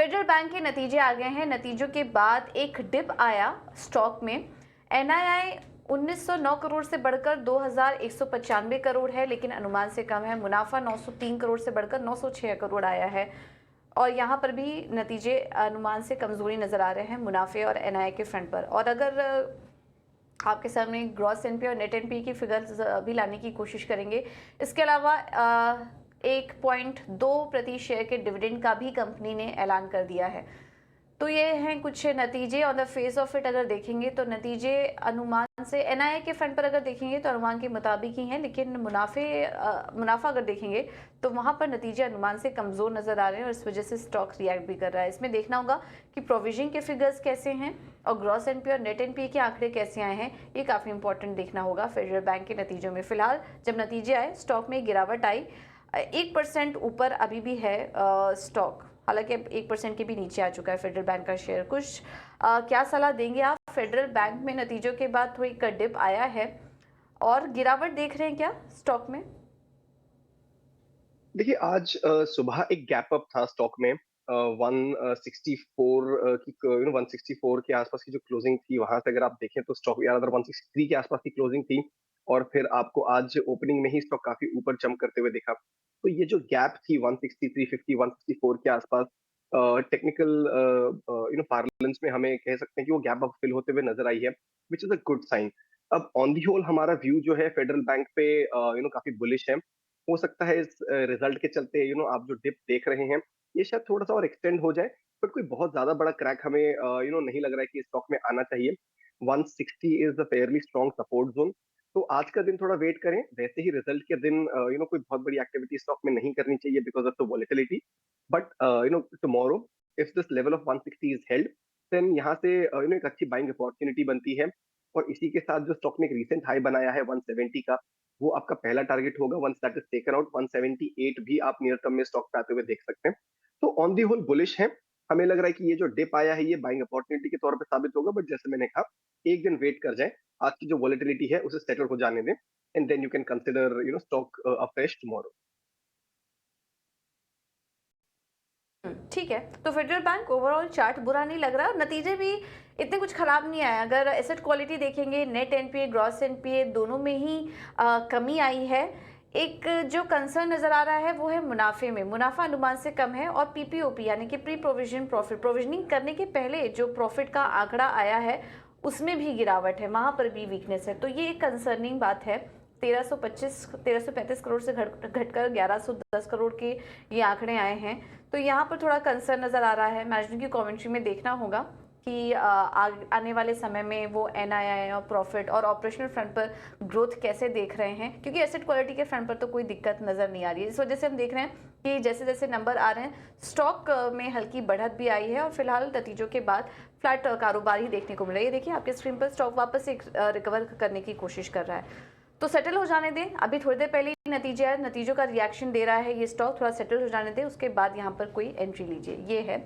Federal bank के नतीजे आ गए हैं। नतीजों के बाद एक डिप आया स्टॉक में। एनआईआई 1909 करोड़ से बढ़कर 2195 करोड़ है, लेकिन अनुमान से कम है। मुनाफा 903 करोड़ से बढ़कर 906 करोड़ आया है। और यहाँ पर भी नतीजे अनुमान से कमजोरी नजर आ रहे हैं मुनाफे और एनआईआई के फ्रंट पर। और अगर आपके सामने ग्रॉस एनपी और नेट एनपी की फिगर्स भी लाने की कोशिश करेंगे। इसके अलावा 1.2 शेयर के डिविडेंड का भी कंपनी ने ऐलान कर दिया है। तो ये हैं कुछ नतीजे। On the face of it अगर देखेंगे तो नतीजे अनुमान से एनआईआई के फ्रंट पर अगर देखेंगे तो अनुमान के मुताबिक ही हैं, लेकिन मुनाफा अगर देखेंगे तो वहां पर नतीजे अनुमान से कमजोर नजर आ रहे हैं और इस वजह से स्टॉक रिएक्ट भी कर रहा है। इसमें देखना होगा कि प्रोविजन के फिगर्स कैसे हैं और ग्रॉस एनपी और नेट एनपी के आंकड़े कैसे आए हैं, ये काफी इंपॉर्टेंट देखना होगा फेडरल बैंक के नतीजों में। फिलहाल जब नतीजे आए स्टॉक में गिरावट आई, 1% ऊपर अभी भी है स्टॉक, हालांकि अब 1% के भी नीचे आ चुका है फेडरल बैंक का शेयर। कुछ क्या सलाह देंगे आप? फेडरल बैंक में नतीजों के बाद थोड़ी डिप आया है और गिरावट देख रहे हैं क्या स्टॉक में? देखिए आज सुबह एक गैप अप था स्टॉक में 164 की 164 के आसपास की जो क्लोजिंग थी वहां से अगर आप देखें तो स्टॉक यार 163 के आसपास की क्लोजिंग थी और फिर आपको आज ओपनिंग में ही स्टॉक काफी ऊपर जंप करते हुए दिखा। तो ये जो गैप थी 163, 50, 164 के आसपास टेक्निकल पार्लेंस में हमें कह सकते हैं कि वो गैप अप फिल होते हुए नजर आई है, which is a good sign. अब ऑन दी होल हमारा व्यू जो है फेडरल बैंक पे काफी बुलिश है। हो सकता है इस रिजल्ट के चलते आप जो डिप देख रहे हैं ये शायद थोड़ा सा और एक्सटेंड हो जाए, बट कोई बहुत ज्यादा बड़ा क्रैक हमें नहीं लग रहा है कि स्टॉक में आना चाहिए। 160 is a fairly strong support zone. तो आज का दिन थोड़ा वेट करें, वैसे ही रिजल्ट के दिन कोई बहुत बड़ी एक्टिविटी स्टॉक में नहीं करनी चाहिए because of the volatility. But tomorrow if this level of 160 is held then यहाँ से एक अच्छी बाइंग अपॉर्चुनिटी बनती है। और इसी के साथ जो स्टॉक ने एक रिसेंट हाई बनाया है 170 का, वो आपका पहला टारगेट होगा। Once that is taken out 178 भी आप नियर टर्म में स्टॉक पे आते हुए देख सकते हैं। तो ऑन दी होल बुलिश है। हमें लग रहा है कि ये जो डिप आया है ये बाइंग अपॉर्चुनिटी के तौर पे साबित होगा, बट जैसे मैंने कहा एक दिन वेट कर जाए, आज की जो वॉलेटिलिटी है उसे सेटल हो जाने दें and then you can consider stock afresh tomorrow. ठीक है। तो फेडरल बैंक ओवरऑल चार्ट बुरा नहीं लग रहा और नतीजे भी इतने कुछ खराब नहीं आए। अगर एसेट क्वालिटी देखेंगे, नेट एनपीए ग्रॉस एनपीए दोनों में ही कमी आई है। एक जो कंसर्न नजर आ रहा है वो है मुनाफे में। मुनाफा अनुमान से कम है और पीपीओपी यानी कि प्री प्रोविजन प्रॉफिट, प्रोविजनिंग करने के पहले जो प्रॉफिट का आंकड़ा आया है उसमें भी गिरावट है, वहां पर भी वीकनेस है। तो ये एक कंसर्निंग बात है। 1335 करोड़ से घटकर 1110 करोड़ के ये आंकड़े आए हैं। तो यहाँ पर थोड़ा कंसर्न नजर आ रहा है। मैनेजमेंट की कमेंट्री में देखना होगा कि आने वाले समय में वो एनआईआई और प्रॉफिट और ऑपरेशनल फ्रंट पर ग्रोथ कैसे देख रहे हैं, क्योंकि एसेट क्वालिटी के फ्रंट पर तो कोई दिक्कत नजर नहीं आ रही है। इस वजह से हम देख रहे हैं कि जैसे जैसे नंबर आ रहे हैं स्टॉक में हल्की बढ़त भी आई है और फिलहाल नतीजों के बाद फ्लैट कारोबार ही देखने को मिल रहा है। ये देखिए आपके स्क्रीन पर स्टॉक वापस एक रिकवर करने की कोशिश कर रहा है। तो सेटल हो जाने दें। अभी थोड़ी देर पहले ही नतीजे आए, नतीजों का रिएक्शन दे रहा है ये स्टॉक, थोड़ा सेटल हो जाने दें, उसके बाद यहाँ पर कोई एंट्री लीजिए। ये है